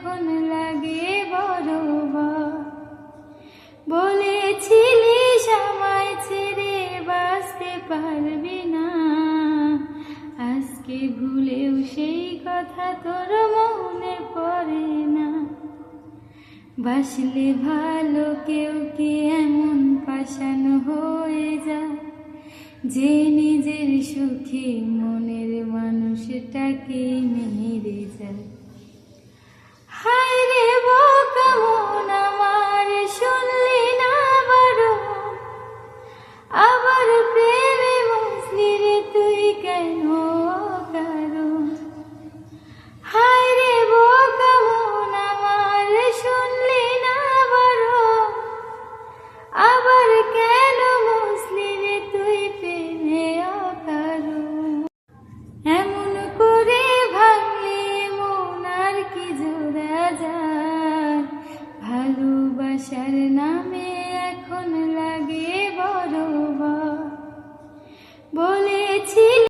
এখন লাগে বড় ভয়। বলেছিলিস আমায় ছেড়ে বাঁচতে পারবি না, আজকে ভুলেও সেই কথা তোর মনে পড়ে না। বাসলে ভালো কেউ কি এমন পাষাণ হয়ে যায়, যে নিজের সুখে মনের মানুষটাকে মেরে যায়। হায় রে বোকা মন আমার, শুনলি না বারণ, আবার প্রেমে বসলি রে তুই কেন কারণ। হায় রে বোকা মন আমার, শুনলি না বারণ, আবার কেন বসলি রে তুই প্রেমে অকারণ। এমন করে ভাঙলে মন আর কি জোড়া যায়, ভালোবাসার নামে